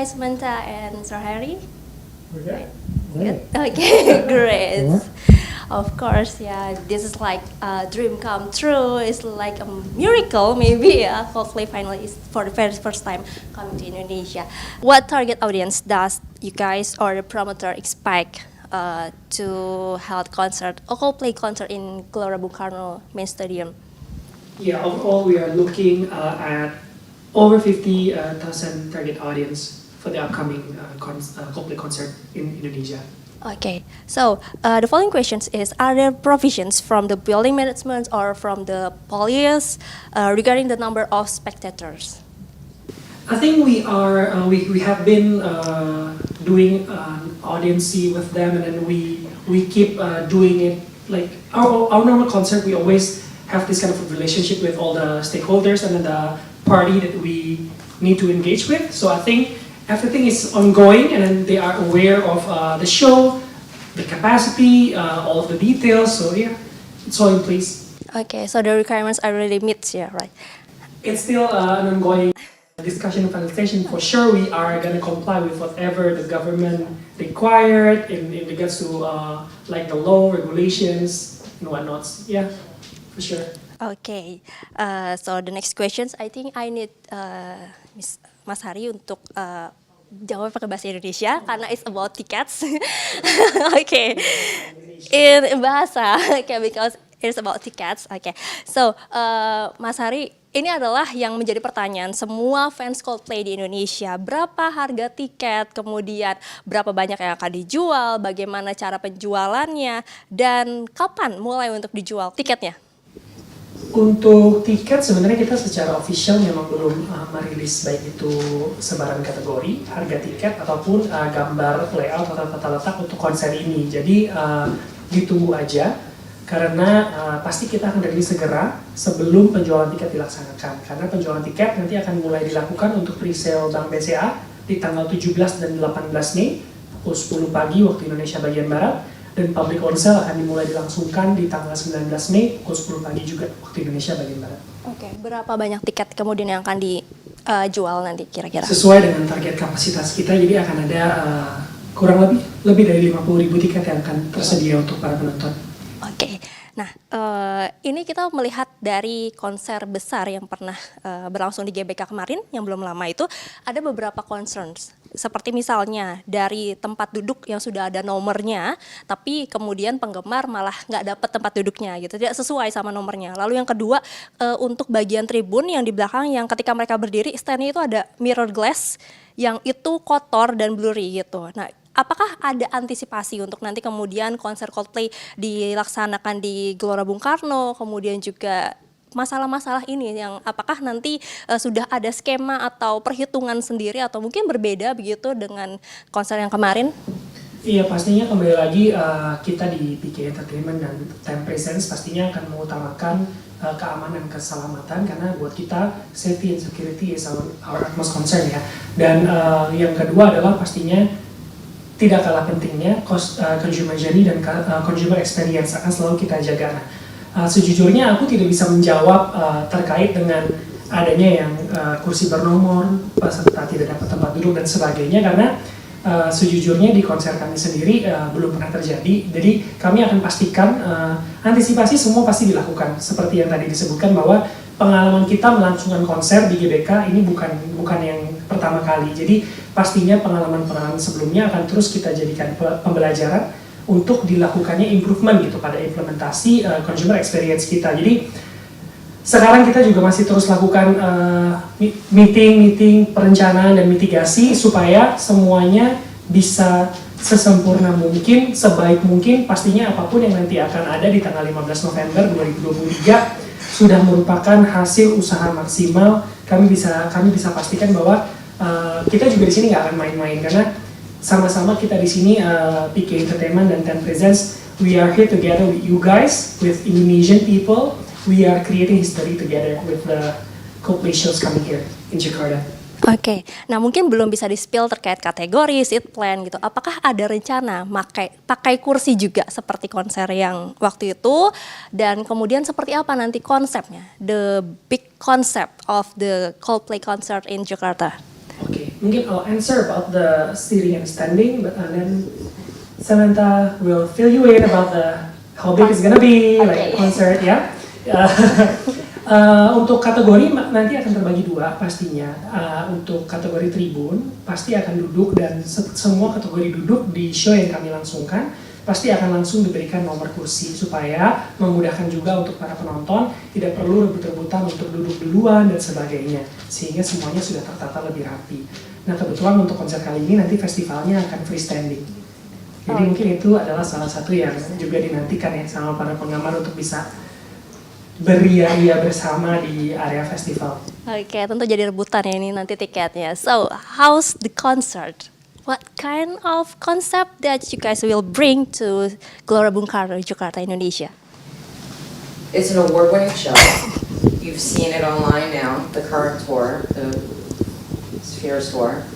guys, Manta and Harry. Okay. Good. Okay, great. Of course, yeah. This is like a dream come true. It's like a miracle, maybe. Yeah, Coldplay finally is for the very first time coming to Indonesia. What target audience does you guys or the promoter expect to hold concert, a Coldplay concert in Gelora Bung Karno main stadium? Yeah, overall we are looking at over 50,000 target audience for the upcoming Coldplay concert in Indonesia. Okay, so the following questions is: are there provisions from the building management or from the police regarding the number of spectators? I think we have been doing audiency with them, and then we keep doing it like our normal concert. We always have this kind of a relationship with all the stakeholders and then the party that we need to engage with. So I think everything is ongoing, and then they are aware of the show, the capacity, all of the details. So yeah, it's all in place. Okay, so the requirements are really met here, right? It's still an ongoing discussion and finalization. For sure, we are gonna comply with whatever the government required in regards to like the law, regulations, and whatnot. Yeah, for sure. Okay, so the next questions, I think I need Mas Hari untuk jawab pakai bahasa Indonesia karena it's about tickets. Okay, in bahasa, okay, because it's about tickets. Okay, so Mas Hari, ini adalah yang menjadi pertanyaan semua fans Coldplay di Indonesia. Berapa harga tiket, kemudian berapa banyak yang akan dijual, bagaimana cara penjualannya, dan kapan mulai untuk dijual tiketnya? Untuk tiket sebenarnya kita secara official memang belum merilis baik itu sebaran kategori, harga tiket ataupun gambar layout atau tata letak untuk konser ini. Jadi ditunggu aja karena pasti kita akan rilis segera sebelum penjualan tiket dilaksanakan. Karena penjualan tiket nanti akan mulai dilakukan untuk pre-sale Bank BCA di tanggal 17 dan 18 Mei pukul 10 pagi waktu Indonesia bagian Barat. Dan public on sale akan dimulai dilangsungkan di tanggal 19 Mei pukul 10 pagi juga waktu Indonesia bagian Barat. Oke, berapa banyak tiket kemudian yang akan dijual nanti kira-kira? Sesuai dengan target kapasitas kita, jadi akan ada kurang lebih dari 50.000 tiket yang akan tersedia untuk para penonton. Oke, nah ini kita melihat dari konser besar yang pernah berlangsung di GBK kemarin yang belum lama itu ada beberapa concerns. Seperti misalnya dari tempat duduk yang sudah ada nomornya, tapi kemudian penggemar malah nggak dapat tempat duduknya gitu, tidak sesuai sama nomornya. Lalu yang kedua untuk bagian tribun yang di belakang yang ketika mereka berdiri standnya itu ada mirror glass yang itu kotor dan blurry gitu. Nah, apakah ada antisipasi untuk nanti kemudian konser Coldplay dilaksanakan di Gelora Bung Karno, kemudian juga masalah-masalah ini yang apakah nanti sudah ada skema atau perhitungan sendiri atau mungkin berbeda begitu dengan konser yang kemarin? Iya, pastinya kembali lagi kita di PK Entertainment dan Time Presence pastinya akan mengutamakan keamanan, keselamatan, karena buat kita safety and security is our utmost concern ya. Dan yang kedua adalah pastinya tidak kalah pentingnya consumer journey dan consumer experience akan selalu kita jaga. Sejujurnya aku tidak bisa menjawab terkait dengan adanya yang kursi bernomor, peserta tidak dapat tempat duduk dan sebagainya, karena sejujurnya di konser kami sendiri belum pernah terjadi. Jadi kami akan pastikan antisipasi semua pasti dilakukan. Seperti yang tadi disebutkan bahwa pengalaman kita melangsungkan konser di GBK ini bukan yang pertama kali. Jadi pastinya pengalaman-pengalaman sebelumnya akan terus kita jadikan pembelajaran untuk dilakukannya improvement gitu pada implementasi consumer experience kita. Jadi sekarang kita juga masih terus lakukan meeting, perencanaan dan mitigasi supaya semuanya bisa sesempurna mungkin, sebaik mungkin. Pastinya apapun yang nanti akan ada di tanggal 15 November 2023 sudah merupakan hasil usaha maksimal. Kami bisa pastikan bahwa kita juga di sini nggak akan main-main, karena sama-sama kita di sini PK Entertainment dan Time Presence, we are here together with you guys, with Indonesian people. We are creating history together with the Coldplay shows coming here in Jakarta. Oke, nah mungkin belum bisa di-spill terkait kategori, seat plan gitu. Apakah ada rencana pakai kursi juga seperti konser yang waktu itu? Dan kemudian seperti apa nanti konsepnya? The big concept of the Coldplay concert in Jakarta. Oke, mungkin I'll answer about the sitting and standing, but and then Samantha will fill you in about the how big it's gonna be, like concert ya. Untuk kategori nanti akan terbagi dua pastinya. Untuk kategori tribun pasti akan duduk dan semua kategori duduk di show yang kami langsungkan pasti akan langsung diberikan nomor kursi supaya memudahkan juga untuk para penonton, tidak perlu rebut-rebutan untuk duduk duluan dan sebagainya, sehingga semuanya sudah tertata lebih rapi. Nah kebetulan untuk konser kali ini nanti festivalnya akan freestanding. Jadi mungkin itu adalah salah satu yang juga dinantikan ya sama para penggemar untuk bisa beria-ria bersama di area festival. Oke, tentu jadi rebutan ya ini nanti tiketnya. So, how's the concert? What kind of concept that you guys will bring to Gelora Bung Karno, Jakarta, Indonesia? It's an award-winning show. You've seen it online now, the current tour, the Spheres tour.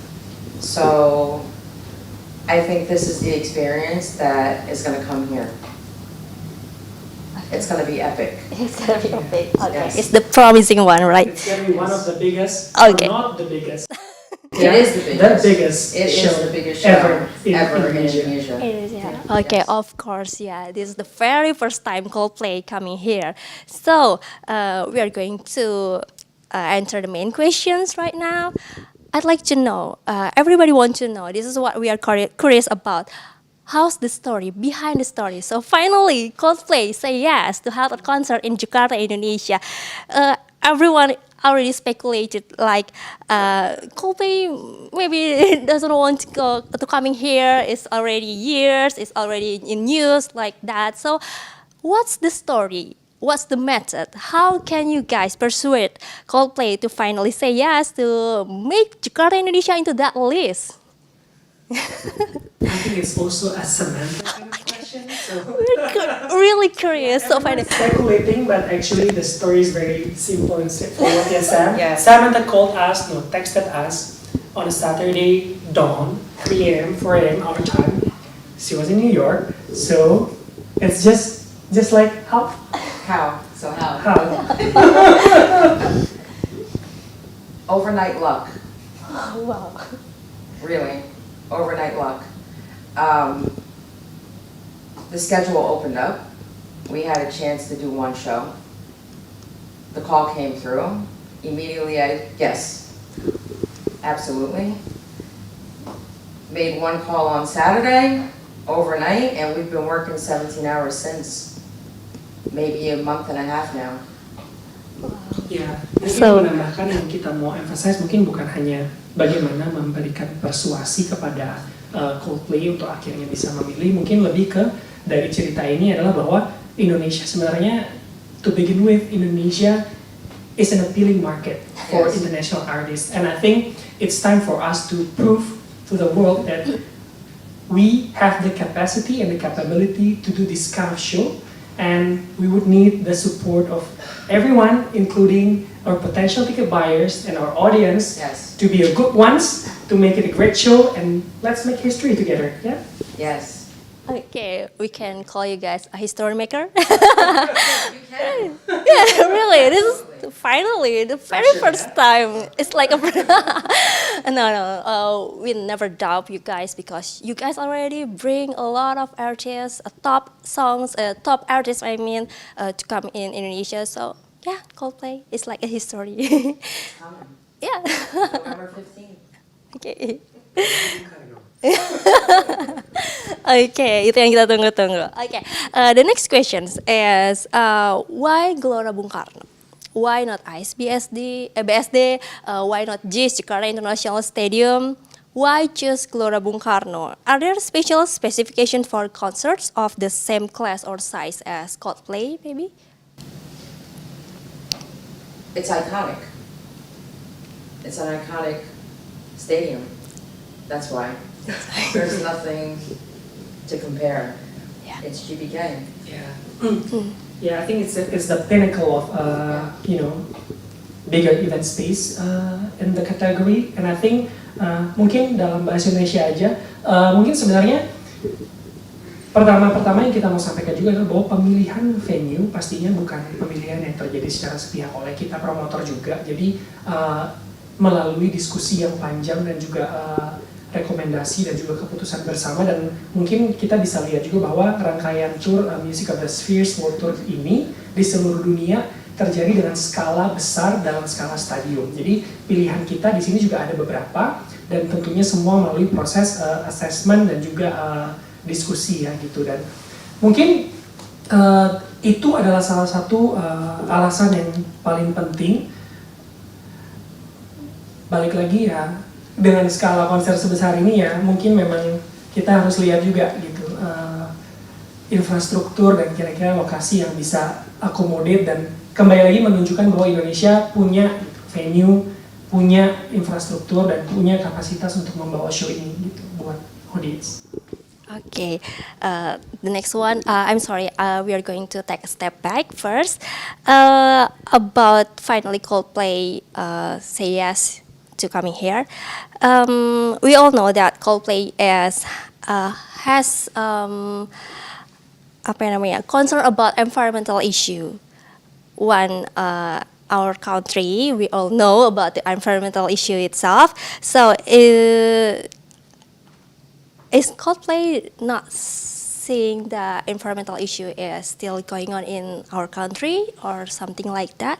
So I think this is the experience that is going to come here. It's going to be epic. It's gonna be big. Okay, Yes. it's the promising one, right? It's going to be one of the biggest, Okay. or not the biggest. It is the biggest. The biggest It show is the biggest show ever in Indonesia. Indonesia. Okay, Yes. of course, yeah. This is the very first time Coldplay coming here. So, we are going to answer the main questions right now. I'd like to know, everybody wants to know, this is what we are curious about. How's the story, behind the story? So finally, Coldplay say yes to have a concert in Jakarta, Indonesia. Everyone already speculated like Coldplay maybe doesn't want to coming here. It's already years. It's already in news like that. So, what's the story? What's the method? How can you guys persuade Coldplay to finally say yes to make Jakarta, Indonesia into that list? I think it's also a Samantha kind of question. So Really curious. So everyone's finally, speculating, but actually the story is very simple and straightforward. Yes, Sam. Yeah. Samantha texted us on a Saturday dawn, 3 a.m., 4 a.m. our time. She was in New York, so it's just like how. So how? How? Overnight luck. wow. Really, overnight luck. The schedule opened up. We had a chance to do one show. The call came through. Immediately, yes, absolutely. Made one call on Saturday, overnight, and we've been working 17 hours since. Maybe a month and a half now. Ya, mungkin So- menambahkan yang kita mau emphasize mungkin bukan hanya bagaimana memberikan persuasi kepada Coldplay untuk akhirnya bisa memilih, mungkin lebih ke dari cerita ini adalah bahwa Indonesia sebenarnya, to begin with, Indonesia is an appealing market for Yes. international artists, and I think it's time for us to prove to the world that we have the capacity and the capability to do this kind of show. And we would need the support of everyone, including our potential ticket buyers and our audience, Yes. to be a good ones, to make it a great show, and let's make history together. Yeah. Yes. Okay, we can call you guys a history maker. You can. Yeah, really. This is finally the very first time. It's like a no. We never doubt you guys because you guys already bring a lot of artists, top songs, top artists. I mean, to come in Indonesia. So yeah, Coldplay is like a history. Coming. Yeah. November 15th. Okay. Okay, itu yang kita tunggu-tunggu. Okay, the next question is why Gelora Bung Karno? Why not ISBSD, BSD? Why not JIS, Jakarta International Stadium? Why choose Gelora Bung Karno? Are there special specifications for concerts of the same class or size as Coldplay, maybe? It's iconic. It's an iconic stadium. That's why. There's nothing to compare. Yeah. It's GBK. Yeah. Yeah, I think it's the pinnacle of bigger event space in the category, and I think mungkin dalam bahasa Indonesia aja, mungkin sebenarnya pertama yang kita mau sampaikan juga adalah bahwa pemilihan venue pastinya bukan pemilihan yang terjadi secara sepihak oleh kita promotor juga. Jadi melalui diskusi yang panjang dan juga rekomendasi dan juga keputusan bersama, dan mungkin kita bisa lihat juga bahwa rangkaian tour Music of the Spheres World Tour ini di seluruh dunia terjadi dengan skala besar dalam skala stadium. Jadi pilihan kita di sini juga ada beberapa, dan tentunya semua melalui proses assessment dan juga diskusi ya gitu. Dan mungkin itu adalah salah satu alasan yang paling penting. Balik lagi ya, dengan skala konser sebesar ini ya, mungkin memang kita harus lihat juga gitu infrastruktur dan kira-kira lokasi yang bisa akomodir, dan kembali lagi menunjukkan bahwa Indonesia punya venue, punya infrastruktur, dan punya kapasitas untuk membawa show ini gitu buat audience. Okay, the next one, I'm sorry, we are going to take a step back first. About finally Coldplay say yes to coming here. We all know that Coldplay has apa namanya, concern about environmental issue. One, our country, we all know about the environmental issue itself. So is Coldplay not seeing the environmental issue is still going on in our country or something like that?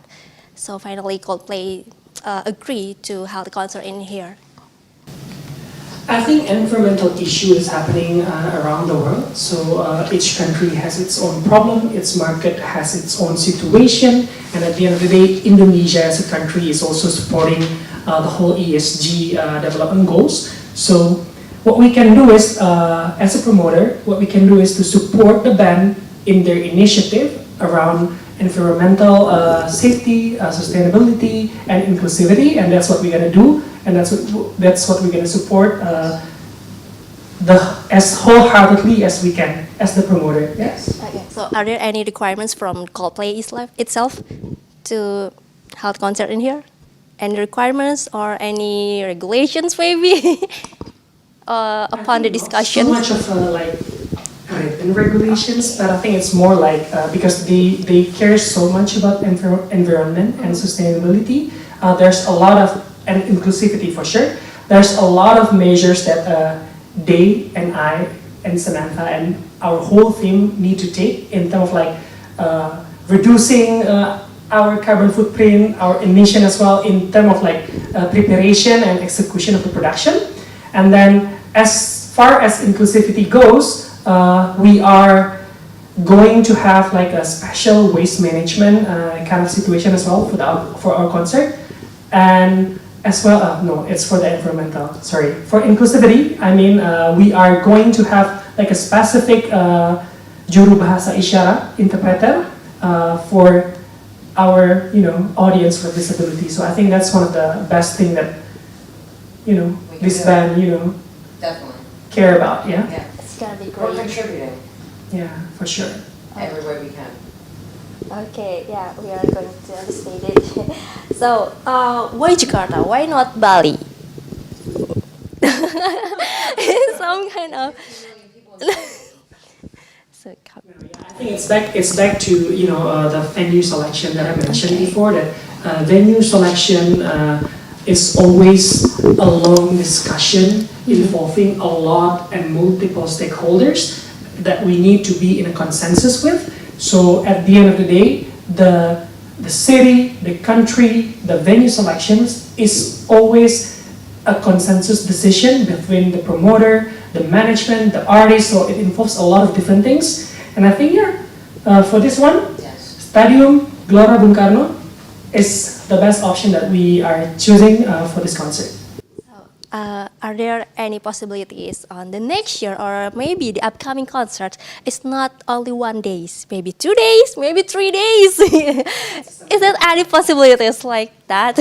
So finally Coldplay agree to hold the concert in here. I think environmental issue is happening around the world. So each country has its own problem, its market has its own situation, and at the end of the day, Indonesia as a country is also supporting the whole ESG development goals. So what we can do is, as a promoter, what we can do is to support the band in their initiative around environmental safety, sustainability, and inclusivity, and that's what we're gonna do, and that's what we're gonna support as wholeheartedly as we can as the promoter. Yes. Okay. So are there any requirements from Coldplay itself to hold concert in here? Any requirements or any regulations maybe upon the discussion? So much of written regulations, but I think it's more like because they care so much about environment and sustainability. There's a lot of, and inclusivity for sure. There's a lot of measures that they and I and Samantha and our whole team need to take in terms of reducing our carbon footprint, our emission as well, in terms of preparation and execution of the production. And then as far as inclusivity goes, we are going to have a special waste management kind of situation as well for our concert, and as well, no, it's for the environmental, sorry. For inclusivity, I mean, we are going to have a specific juru bahasa isyarat interpreter for our, audience with disability. So I think that's one of the best thing that, this band, Definitely. care about, yeah? Yeah. It's gonna be We're great. contributing Yeah, for sure. every way we can. Okay, yeah, we are going to understand it. So, why Jakarta? Why not Bali? Some kind of. So, I think it's back to the venue selection that I mentioned before. That venue selection is always a long discussion involving a lot and multiple stakeholders that we need to be in a consensus with. So at the end of the day, the city, the country, the venue selections is always a consensus decision between the promoter, the management, the artist. So it involves a lot of different things. And I think for this one, Yes. Stadium Gelora Bung Karno is the best option that we are choosing for this concert. are there any possibilities on the next year or maybe the upcoming concert? It's not only 1 day, maybe 2 days, maybe 3 days. Is there any possibilities like that?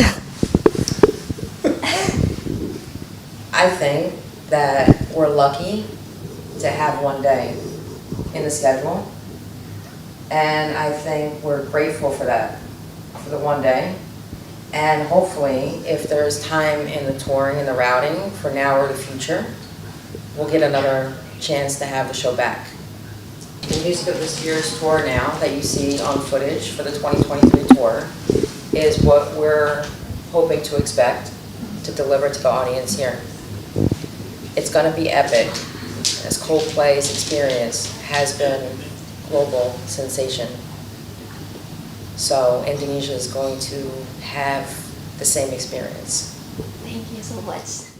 I think that we're lucky to have 1 day in the schedule. And I think we're grateful for that, for the 1 day. And hopefully, if there's time in the touring and the routing for now or the future, we'll get another chance to have the show back. The Music of this year's tour now that you see on footage for the 2023 tour is what we're hoping to expect. to deliver to the audience here. It's going to be epic, as Coldplay's experience has been global sensation. So Indonesia is going to have the same experience. Thank you so much.